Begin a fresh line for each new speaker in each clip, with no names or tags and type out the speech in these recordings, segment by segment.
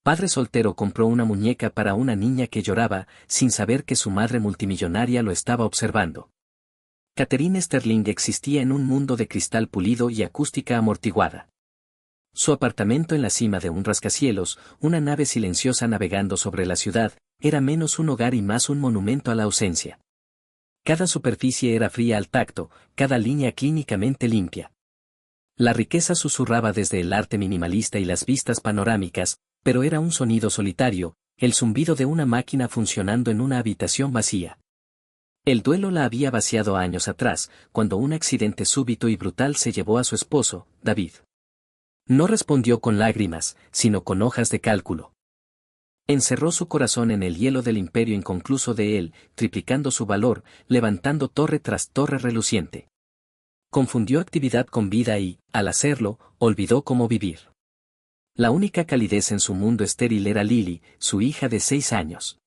padre soltero compró una muñeca para una niña que lloraba, sin saber que su madre multimillonaria lo estaba observando. Catherine Sterling existía en un mundo de cristal pulido y acústica amortiguada. Su apartamento en la cima de un rascacielos, una nave silenciosa navegando sobre la ciudad, era menos un hogar y más un monumento a la ausencia. Cada superficie era fría al tacto, cada línea clínicamente limpia. La riqueza susurraba desde el arte minimalista y las vistas panorámicas, pero era un sonido solitario, el zumbido de una máquina funcionando en una habitación vacía. El duelo la había vaciado años atrás, cuando un accidente súbito y brutal se llevó a su esposo, David. No respondió con lágrimas, sino con hojas de cálculo. Encerró su corazón en el hielo del imperio inconcluso de él, triplicando su valor, levantando torre tras torre reluciente. Confundió actividad con vida y, al hacerlo, olvidó cómo vivir. La única calidez en su mundo estéril era Lily, su hija de 6 años.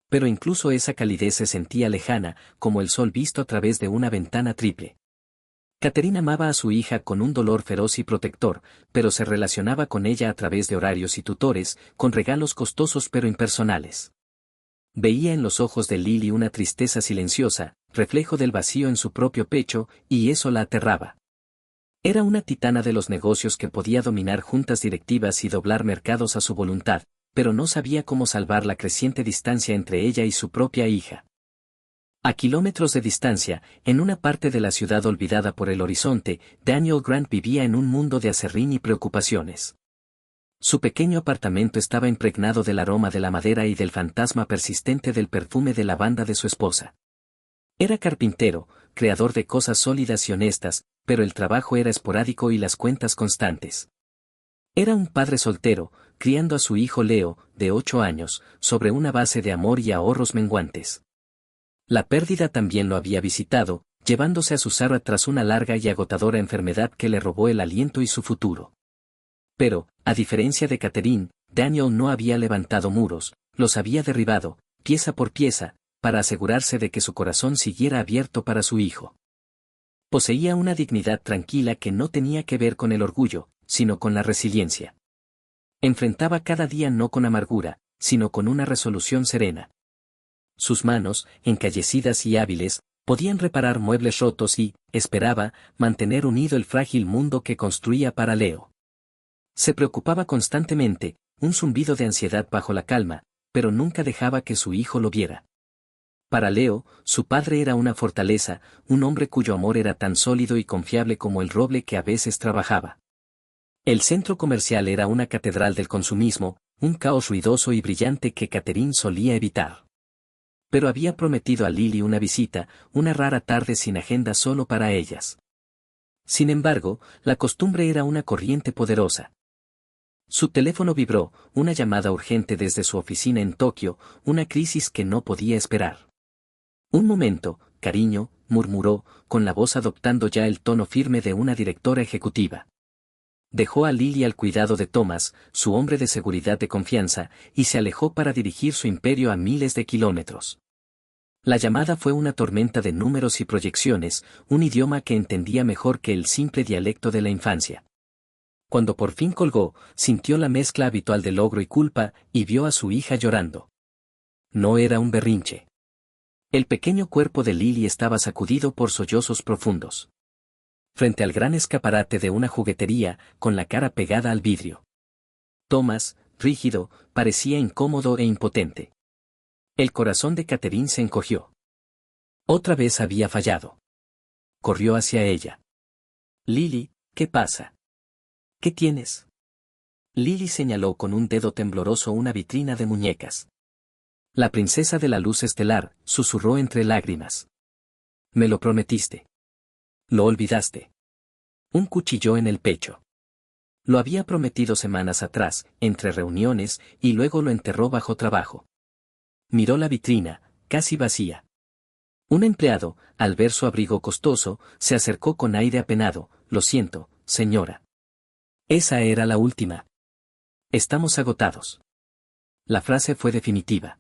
Pero incluso esa calidez se sentía lejana, como el sol visto a través de una ventana triple. Catherine amaba a su hija con un dolor feroz y protector, pero se relacionaba con ella a través de horarios y tutores, con regalos costosos pero impersonales. Veía en los ojos de Lily una tristeza silenciosa, reflejo del vacío en su propio pecho, y eso la aterraba. Era una titana de los negocios que podía dominar juntas directivas y doblar mercados a su voluntad, pero no sabía cómo salvar la creciente distancia entre ella y su propia hija. A kilómetros de distancia, en una parte de la ciudad olvidada por el horizonte, Daniel Grant vivía en un mundo de aserrín y preocupaciones. Su pequeño apartamento estaba impregnado del aroma de la madera y del fantasma persistente del perfume de lavanda de su esposa. Era carpintero, creador de cosas sólidas y honestas, pero el trabajo era esporádico y las cuentas constantes. Era un padre soltero, criando a su hijo Leo, de 8 años, sobre una base de amor y ahorros menguantes. La pérdida también lo había visitado, llevándose a su Sarah tras una larga y agotadora enfermedad que le robó el aliento y su futuro. Pero, a diferencia de Catherine, Daniel no había levantado muros, los había derribado, pieza por pieza, para asegurarse de que su corazón siguiera abierto para su hijo. Poseía una dignidad tranquila que no tenía que ver con el orgullo, sino con la resiliencia. Enfrentaba cada día no con amargura, sino con una resolución serena. Sus manos, encallecidas y hábiles, podían reparar muebles rotos y, esperaba, mantener unido el frágil mundo que construía para Leo. Se preocupaba constantemente, un zumbido de ansiedad bajo la calma, pero nunca dejaba que su hijo lo viera. Para Leo, su padre era una fortaleza, un hombre cuyo amor era tan sólido y confiable como el roble que a veces trabajaba. El centro comercial era una catedral del consumismo, un caos ruidoso y brillante que Catherine solía evitar. Pero había prometido a Lily una visita, una rara tarde sin agenda solo para ellas. Sin embargo, la costumbre era una corriente poderosa. Su teléfono vibró, una llamada urgente desde su oficina en Tokio, una crisis que no podía esperar. Un momento, cariño, murmuró, con la voz adoptando ya el tono firme de una directora ejecutiva. Dejó a Lily al cuidado de Thomas, su hombre de seguridad de confianza, y se alejó para dirigir su imperio a miles de kilómetros. La llamada fue una tormenta de números y proyecciones, un idioma que entendía mejor que el simple dialecto de la infancia. Cuando por fin colgó, sintió la mezcla habitual de logro y culpa, y vio a su hija llorando. No era un berrinche. El pequeño cuerpo de Lily estaba sacudido por sollozos profundos. Frente al gran escaparate de una juguetería, con la cara pegada al vidrio. Thomas, rígido, parecía incómodo e impotente. El corazón de Catherine se encogió. Otra vez había fallado. Corrió hacia ella. Lily, ¿qué pasa? ¿Qué tienes? Lily señaló con un dedo tembloroso una vitrina de muñecas. La princesa de la luz estelar, susurró entre lágrimas. Me lo prometiste. Lo olvidaste. Un cuchillo en el pecho. Lo había prometido semanas atrás, entre reuniones, y luego lo enterró bajo trabajo. Miró la vitrina, casi vacía. Un empleado, al ver su abrigo costoso, se acercó con aire apenado. Lo siento, señora. Esa era la última. Estamos agotados. La frase fue definitiva.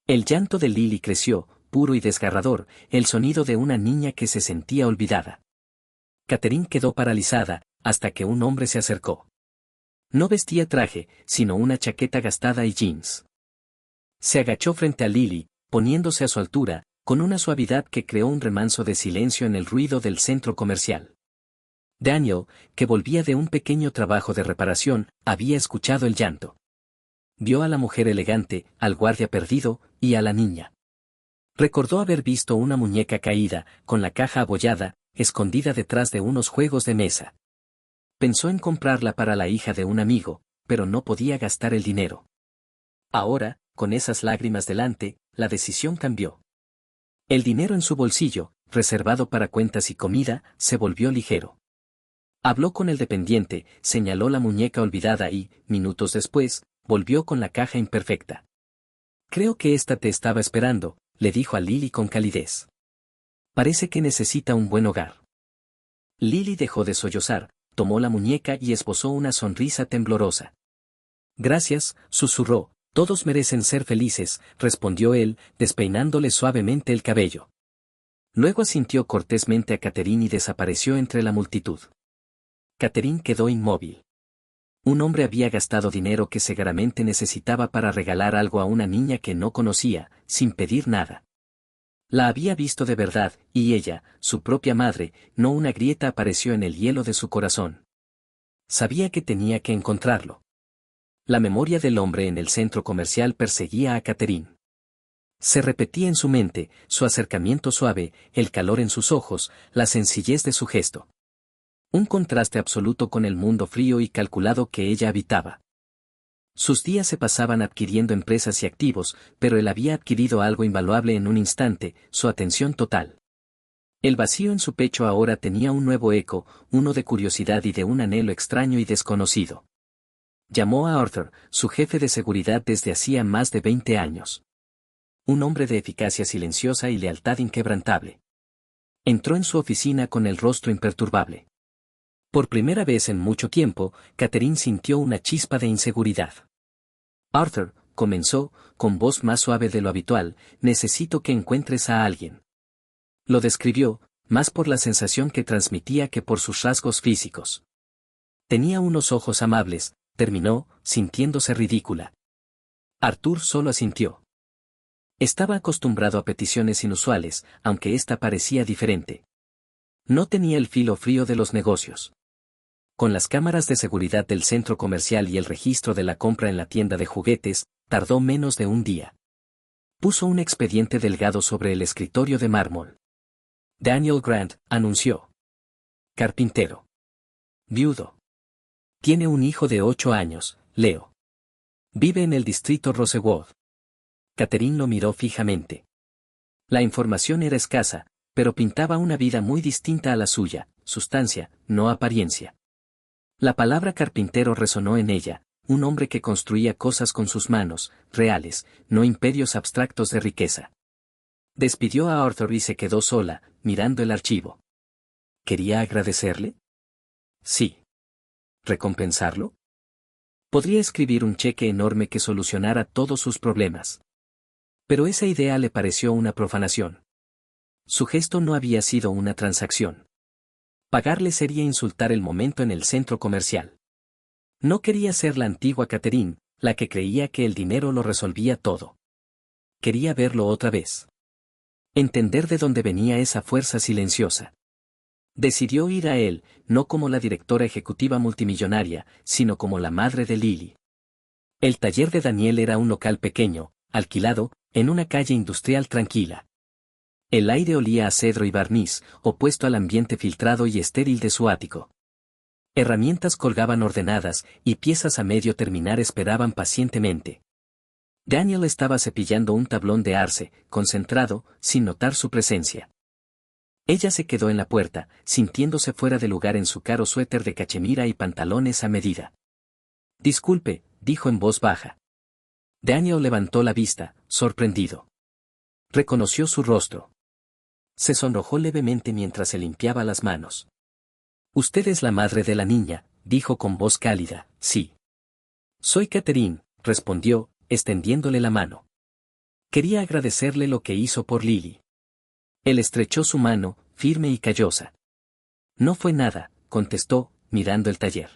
El llanto de Lily creció, puro y desgarrador, el sonido de una niña que se sentía olvidada. Catherine quedó paralizada, hasta que un hombre se acercó. No vestía traje, sino una chaqueta gastada y jeans. Se agachó frente a Lily, poniéndose a su altura, con una suavidad que creó un remanso de silencio en el ruido del centro comercial. Daniel, que volvía de un pequeño trabajo de reparación, había escuchado el llanto. Vio a la mujer elegante, al guardia perdido, y a la niña. Recordó haber visto una muñeca caída, con la caja abollada, escondida detrás de unos juegos de mesa. Pensó en comprarla para la hija de un amigo, pero no podía gastar el dinero. Ahora, con esas lágrimas delante, la decisión cambió. El dinero en su bolsillo, reservado para cuentas y comida, se volvió ligero. Habló con el dependiente, señaló la muñeca olvidada y, minutos después, volvió con la caja imperfecta. Creo que esta te estaba esperando, le dijo a Lily con calidez. Parece que necesita un buen hogar. Lily dejó de sollozar, tomó la muñeca y esbozó una sonrisa temblorosa. Gracias, susurró, todos merecen ser felices, respondió él, despeinándole suavemente el cabello. Luego asintió cortésmente a Catherine y desapareció entre la multitud. Catherine quedó inmóvil. Un hombre había gastado dinero que seguramente necesitaba para regalar algo a una niña que no conocía, sin pedir nada. La había visto de verdad, y ella, su propia madre, no una grieta apareció en el hielo de su corazón. Sabía que tenía que encontrarlo. La memoria del hombre en el centro comercial perseguía a Catherine. Se repetía en su mente, su acercamiento suave, el calor en sus ojos, la sencillez de su gesto. Un contraste absoluto con el mundo frío y calculado que ella habitaba. Sus días se pasaban adquiriendo empresas y activos, pero él había adquirido algo invaluable en un instante, su atención total. El vacío en su pecho ahora tenía un nuevo eco, uno de curiosidad y de un anhelo extraño y desconocido. Llamó a Arthur, su jefe de seguridad desde hacía más de 20 años. Un hombre de eficacia silenciosa y lealtad inquebrantable. Entró en su oficina con el rostro imperturbable. Por primera vez en mucho tiempo, Catherine sintió una chispa de inseguridad. Arthur, comenzó, con voz más suave de lo habitual, necesito que encuentres a alguien. Lo describió, más por la sensación que transmitía que por sus rasgos físicos. Tenía unos ojos amables, terminó, sintiéndose ridícula. Arthur solo asintió. Estaba acostumbrado a peticiones inusuales, aunque esta parecía diferente. No tenía el filo frío de los negocios. Con las cámaras de seguridad del centro comercial y el registro de la compra en la tienda de juguetes, tardó menos de un día. Puso un expediente delgado sobre el escritorio de mármol. Daniel Grant, anunció. Carpintero. Viudo. Tiene un hijo de 8 años, Leo. Vive en el distrito Rosewood. Catherine lo miró fijamente. La información era escasa, pero pintaba una vida muy distinta a la suya, sustancia, no apariencia. La palabra carpintero resonó en ella, un hombre que construía cosas con sus manos, reales, no imperios abstractos de riqueza. Despidió a Arthur y se quedó sola, mirando el archivo. ¿Quería agradecerle? Sí. ¿Recompensarlo? Podría escribir un cheque enorme que solucionara todos sus problemas. Pero esa idea le pareció una profanación. Su gesto no había sido una transacción. Pagarle sería insultar el momento en el centro comercial. No quería ser la antigua Catherine, la que creía que el dinero lo resolvía todo. Quería verlo otra vez. Entender de dónde venía esa fuerza silenciosa. Decidió ir a él, no como la directora ejecutiva multimillonaria, sino como la madre de Lily. El taller de Daniel era un local pequeño, alquilado, en una calle industrial tranquila. El aire olía a cedro y barniz, opuesto al ambiente filtrado y estéril de su ático. Herramientas colgaban ordenadas, y piezas a medio terminar esperaban pacientemente. Daniel estaba cepillando un tablón de arce, concentrado, sin notar su presencia. Ella se quedó en la puerta, sintiéndose fuera de lugar en su caro suéter de cachemira y pantalones a medida. Disculpe, dijo en voz baja. Daniel levantó la vista, sorprendido. Reconoció su rostro. Se sonrojó levemente mientras se limpiaba las manos. Usted es la madre de la niña, dijo con voz cálida, sí. Soy Catherine, respondió, extendiéndole la mano. Quería agradecerle lo que hizo por Lily. Él estrechó su mano, firme y callosa. No fue nada, contestó, mirando el taller.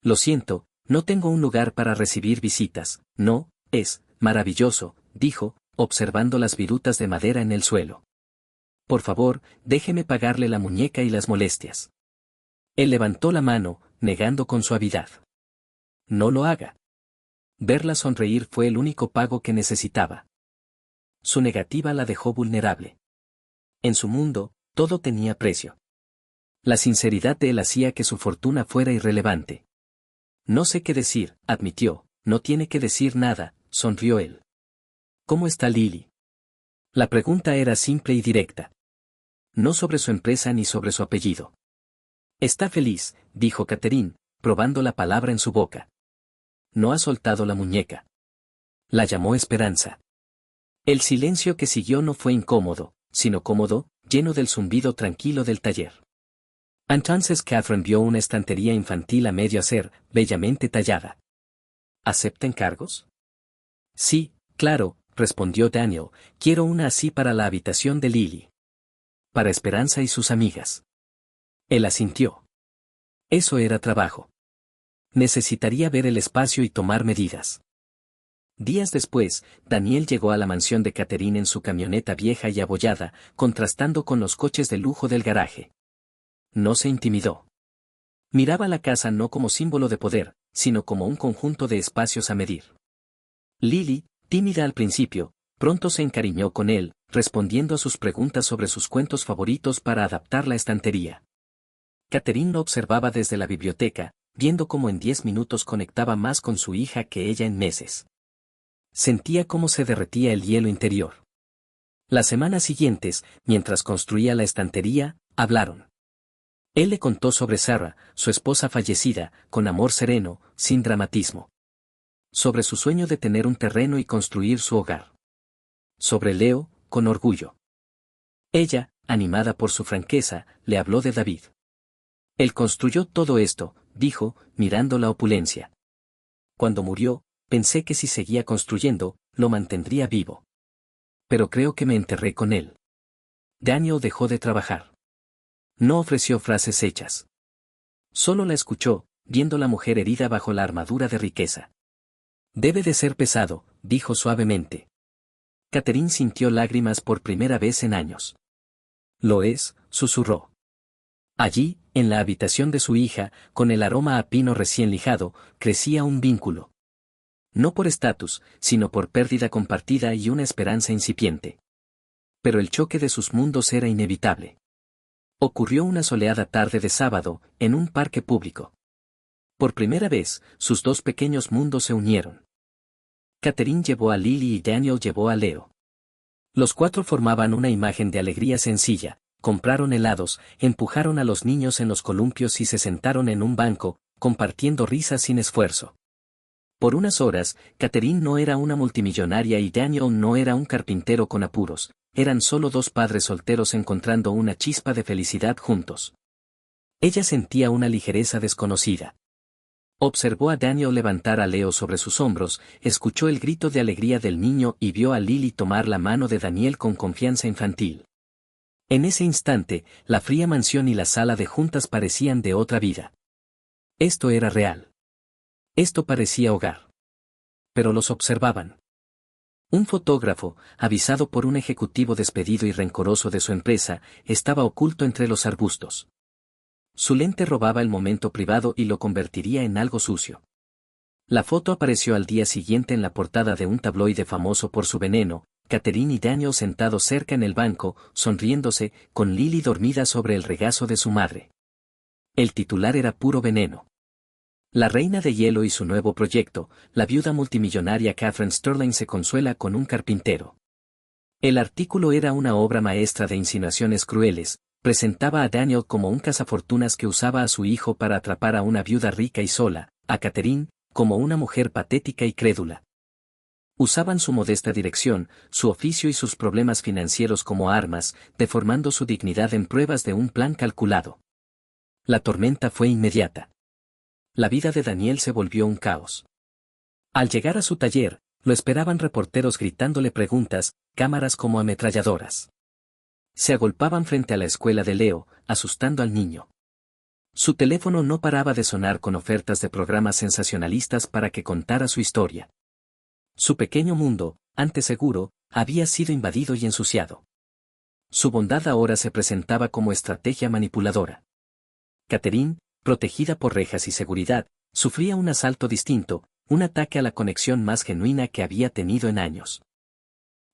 Lo siento, No tengo un lugar para recibir visitas. No, es maravilloso, dijo, observando las virutas de madera en el suelo. Por favor, déjeme pagarle la muñeca y las molestias. Él levantó la mano, negando con suavidad. No lo haga. Verla sonreír fue el único pago que necesitaba. Su negativa la dejó vulnerable. En su mundo, todo tenía precio. La sinceridad de él hacía que su fortuna fuera irrelevante. No sé qué decir, admitió. No tiene que decir nada, sonrió él. ¿Cómo está Lily? La pregunta era simple y directa. No sobre su empresa ni sobre su apellido. Está feliz, dijo Catherine, probando la palabra en su boca. No ha soltado la muñeca. La llamó Esperanza. El silencio que siguió no fue incómodo, sino cómodo, lleno del zumbido tranquilo del taller. Entonces Catherine vio una estantería infantil a medio hacer, bellamente tallada. ¿Acepta encargos? Sí, claro, respondió Daniel, quiero una así para la habitación de Lily. Para Esperanza y sus amigas. Él asintió. Eso era trabajo. Necesitaría ver el espacio y tomar medidas. Días después, Daniel llegó a la mansión de Catherine en su camioneta vieja y abollada, contrastando con los coches de lujo del garaje. No se intimidó. Miraba la casa no como símbolo de poder, sino como un conjunto de espacios a medir. Lily, tímida al principio, pronto se encariñó con él, respondiendo a sus preguntas sobre sus cuentos favoritos para adaptar la estantería. Catherine lo observaba desde la biblioteca, viendo cómo en 10 minutos conectaba más con su hija que ella en meses. Sentía cómo se derretía el hielo interior. Las semanas siguientes, mientras construía la estantería, hablaron. Él le contó sobre Sarah, su esposa fallecida, con amor sereno, sin dramatismo. Sobre su sueño de tener un terreno y construir su hogar. Sobre Leo, con orgullo. Ella, animada por su franqueza, le habló de David. Él construyó todo esto, dijo, mirando la opulencia. Cuando murió, pensé que si seguía construyendo, lo mantendría vivo. Pero creo que me enterré con él. Daniel dejó de trabajar. No ofreció frases hechas. Solo la escuchó, viendo la mujer herida bajo la armadura de riqueza. Debe de ser pesado, dijo suavemente. Catherine sintió lágrimas por primera vez en años. Lo es, susurró. Allí, en la habitación de su hija, con el aroma a pino recién lijado, crecía un vínculo. No por estatus, sino por pérdida compartida y una esperanza incipiente. Pero el choque de sus mundos era inevitable. Ocurrió una soleada tarde de sábado, en un parque público. Por primera vez, sus dos pequeños mundos se unieron. Catherine llevó a Lily y Daniel llevó a Leo. Los cuatro formaban una imagen de alegría sencilla, compraron helados, empujaron a los niños en los columpios y se sentaron en un banco, compartiendo risas sin esfuerzo. Por unas horas, Catherine no era una multimillonaria y Daniel no era un carpintero con apuros, eran solo dos padres solteros encontrando una chispa de felicidad juntos. Ella sentía una ligereza desconocida. Observó a Daniel levantar a Leo sobre sus hombros, escuchó el grito de alegría del niño y vio a Lily tomar la mano de Daniel con confianza infantil. En ese instante, la fría mansión y la sala de juntas parecían de otra vida. Esto era real. Esto parecía hogar. Pero los observaban. Un fotógrafo, avisado por un ejecutivo despedido y rencoroso de su empresa, estaba oculto entre los arbustos. Su lente robaba el momento privado y lo convertiría en algo sucio. La foto apareció al día siguiente en la portada de un tabloide famoso por su veneno, Catherine y Daniel sentados cerca en el banco, sonriéndose, con Lily dormida sobre el regazo de su madre. El titular era puro veneno. La reina de hielo y su nuevo proyecto, la viuda multimillonaria Catherine Sterling se consuela con un carpintero. El artículo era una obra maestra de insinuaciones crueles, presentaba a Daniel como un cazafortunas que usaba a su hijo para atrapar a una viuda rica y sola, a Catherine, como una mujer patética y crédula. Usaban su modesta dirección, su oficio y sus problemas financieros como armas, deformando su dignidad en pruebas de un plan calculado. La tormenta fue inmediata. La vida de Daniel se volvió un caos. Al llegar a su taller, lo esperaban reporteros gritándole preguntas, cámaras como ametralladoras. Se agolpaban frente a la escuela de Leo, asustando al niño. Su teléfono no paraba de sonar con ofertas de programas sensacionalistas para que contara su historia. Su pequeño mundo, antes seguro, había sido invadido y ensuciado. Su bondad ahora se presentaba como estrategia manipuladora. Catherine, protegida por rejas y seguridad, sufría un asalto distinto, un ataque a la conexión más genuina que había tenido en años.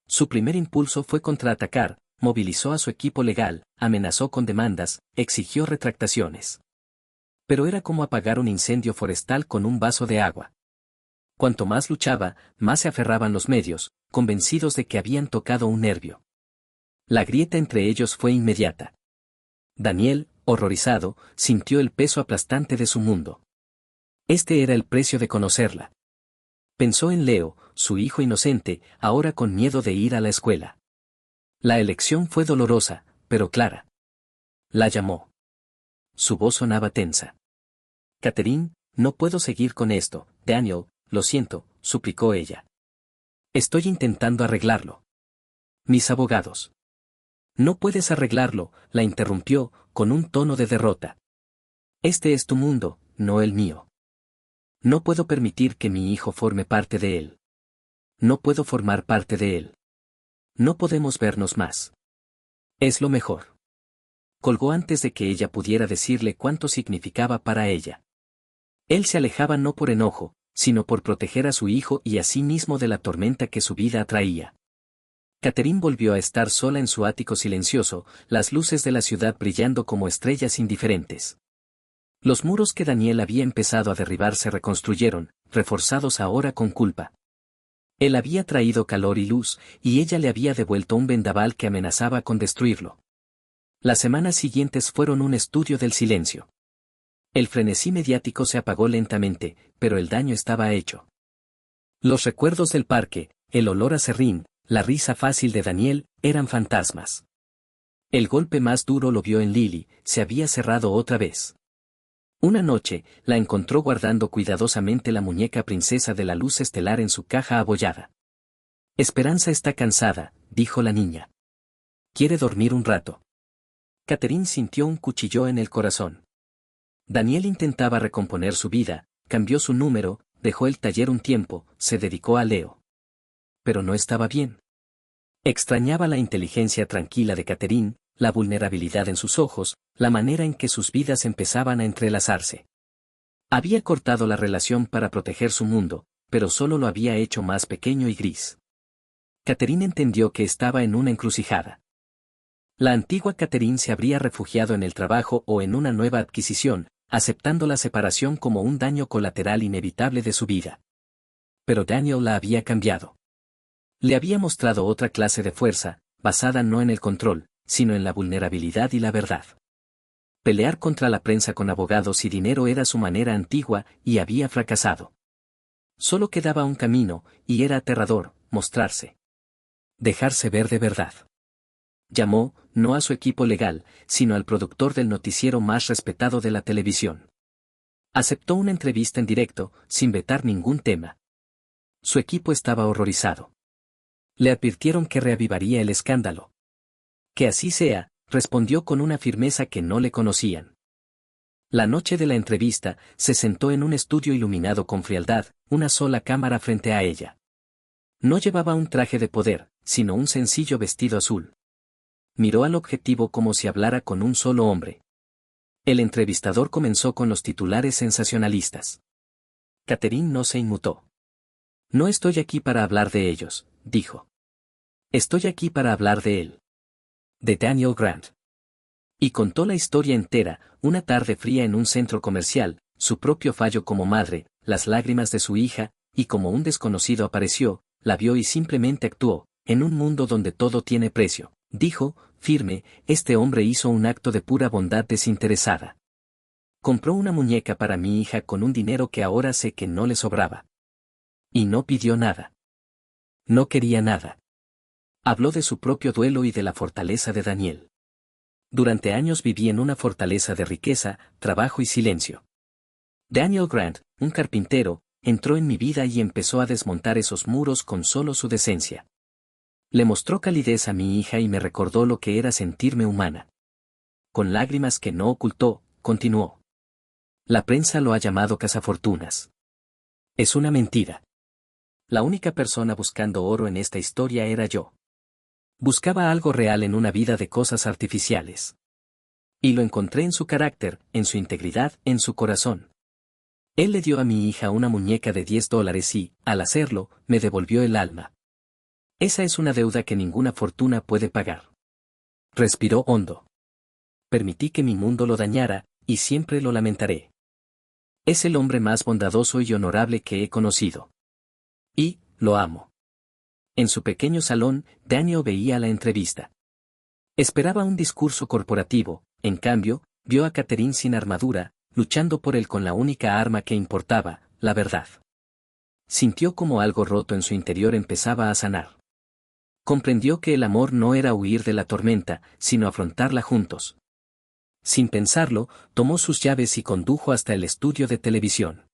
Su primer impulso fue contraatacar, movilizó a su equipo legal, amenazó con demandas, exigió retractaciones. Pero era como apagar un incendio forestal con un vaso de agua. Cuanto más luchaba, más se aferraban los medios, convencidos de que habían tocado un nervio. La grieta entre ellos fue inmediata. Daniel, horrorizado, sintió el peso aplastante de su mundo. Este era el precio de conocerla. Pensó en Leo, su hijo inocente, ahora con miedo de ir a la escuela. La elección fue dolorosa, pero clara. La llamó. Su voz sonaba tensa. Catherine, no puedo seguir con esto, Daniel, lo siento, suplicó ella. Estoy intentando arreglarlo. Mis abogados. No puedes arreglarlo, la interrumpió, con un tono de derrota. Este es tu mundo, no el mío. No puedo permitir que mi hijo forme parte de él. No puedo formar parte de él. No podemos vernos más. Es lo mejor. Colgó antes de que ella pudiera decirle cuánto significaba para ella. Él se alejaba no por enojo, sino por proteger a su hijo y a sí mismo de la tormenta que su vida atraía. Catherine volvió a estar sola en su ático silencioso, las luces de la ciudad brillando como estrellas indiferentes. Los muros que Daniel había empezado a derribar se reconstruyeron, reforzados ahora con culpa. Él había traído calor y luz, y ella le había devuelto un vendaval que amenazaba con destruirlo. Las semanas siguientes fueron un estudio del silencio. El frenesí mediático se apagó lentamente, pero el daño estaba hecho. Los recuerdos del parque, el olor a serrín, la risa fácil de Daniel, eran fantasmas. El golpe más duro lo vio en Lily, se había cerrado otra vez. Una noche, la encontró guardando cuidadosamente la muñeca princesa de la luz estelar en su caja abollada. Esperanza está cansada, dijo la niña. Quiere dormir un rato. Catherine sintió un cuchillo en el corazón. Daniel intentaba recomponer su vida, cambió su número, dejó el taller un tiempo, se dedicó a Leo. Pero no estaba bien. Extrañaba la inteligencia tranquila de Catherine, la vulnerabilidad en sus ojos, la manera en que sus vidas empezaban a entrelazarse. Había cortado la relación para proteger su mundo, pero solo lo había hecho más pequeño y gris. Catherine entendió que estaba en una encrucijada. La antigua Catherine se habría refugiado en el trabajo o en una nueva adquisición, aceptando la separación como un daño colateral inevitable de su vida. Pero Daniel la había cambiado. Le había mostrado otra clase de fuerza, basada no en el control, sino en la vulnerabilidad y la verdad. Pelear contra la prensa con abogados y dinero era su manera antigua, y había fracasado. Solo quedaba un camino, y era aterrador, mostrarse. Dejarse ver de verdad. Llamó, no a su equipo legal, sino al productor del noticiero más respetado de la televisión. Aceptó una entrevista en directo, sin vetar ningún tema. Su equipo estaba horrorizado. Le advirtieron que reavivaría el escándalo. Que así sea, respondió con una firmeza que no le conocían. La noche de la entrevista, se sentó en un estudio iluminado con frialdad, una sola cámara frente a ella. No llevaba un traje de poder, sino un sencillo vestido azul. Miró al objetivo como si hablara con un solo hombre. El entrevistador comenzó con los titulares sensacionalistas. Catherine no se inmutó. No estoy aquí para hablar de ellos, dijo. Estoy aquí para hablar de él. De Daniel Grant. Y contó la historia entera, una tarde fría en un centro comercial, su propio fallo como madre, las lágrimas de su hija, y como un desconocido apareció, la vio y simplemente actuó, en un mundo donde todo tiene precio. Dijo, firme, este hombre hizo un acto de pura bondad desinteresada. Compró una muñeca para mi hija con un dinero que ahora sé que no le sobraba. Y no pidió nada. No quería nada. Habló de su propio duelo y de la fortaleza de Daniel. Durante años viví en una fortaleza de riqueza, trabajo y silencio. Daniel Grant, un carpintero, entró en mi vida y empezó a desmontar esos muros con solo su decencia. Le mostró calidez a mi hija y me recordó lo que era sentirme humana. Con lágrimas que no ocultó, continuó. La prensa lo ha llamado cazafortunas. Es una mentira. La única persona buscando oro en esta historia era yo. Buscaba algo real en una vida de cosas artificiales. Y lo encontré en su carácter, en su integridad, en su corazón. Él le dio a mi hija una muñeca de $10 y, al hacerlo, me devolvió el alma. Esa es una deuda que ninguna fortuna puede pagar. Respiró hondo. Permití que mi mundo lo dañara, y siempre lo lamentaré. Es el hombre más bondadoso y honorable que he conocido. Y, lo amo. En su pequeño salón, Daniel veía la entrevista. Esperaba un discurso corporativo, en cambio, vio a Catherine sin armadura, luchando por él con la única arma que importaba, la verdad. Sintió como algo roto en su interior empezaba a sanar. Comprendió que el amor no era huir de la tormenta, sino afrontarla juntos. Sin pensarlo, tomó sus llaves y condujo hasta el estudio de televisión.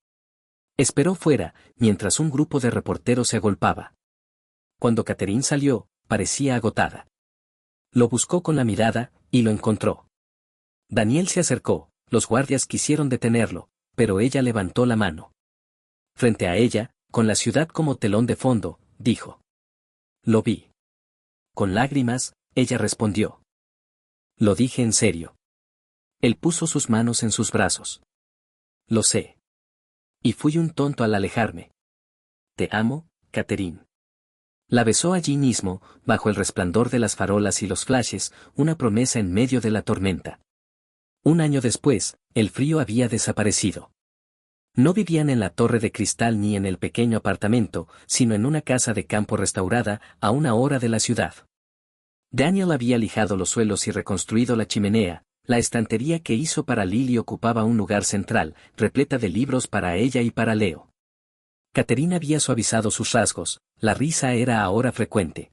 Esperó fuera, mientras un grupo de reporteros se agolpaba. Cuando Catherine salió, parecía agotada. Lo buscó con la mirada, y lo encontró. Daniel se acercó, los guardias quisieron detenerlo, pero ella levantó la mano. Frente a ella, con la ciudad como telón de fondo, dijo. Lo vi. Con lágrimas, ella respondió. Lo dije en serio. Él puso sus manos en sus brazos. Lo sé. Y fui un tonto al alejarme. Te amo, Catherine. La besó allí mismo, bajo el resplandor de las farolas y los flashes, una promesa en medio de la tormenta. Un año después, el frío había desaparecido. No vivían en la torre de cristal ni en el pequeño apartamento, sino en una casa de campo restaurada, a una hora de la ciudad. Daniel había lijado los suelos y reconstruido la chimenea. La estantería que hizo para Lily ocupaba un lugar central, repleta de libros para ella y para Leo. Catherine había suavizado sus rasgos, la risa era ahora frecuente.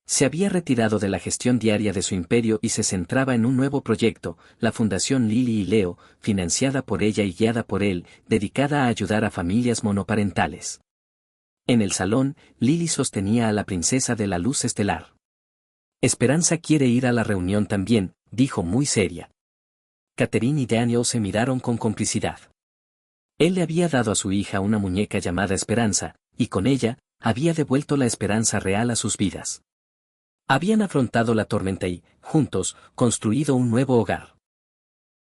Se había retirado de la gestión diaria de su imperio y se centraba en un nuevo proyecto, la Fundación Lily y Leo, financiada por ella y guiada por él, dedicada a ayudar a familias monoparentales. En el salón, Lily sostenía a la princesa de la luz estelar. Esperanza quiere ir a la reunión también, dijo muy seria. Catherine y Daniel se miraron con complicidad. Él le había dado a su hija una muñeca llamada Esperanza, y con ella, había devuelto la esperanza real a sus vidas. Habían afrontado la tormenta y, juntos, construido un nuevo hogar.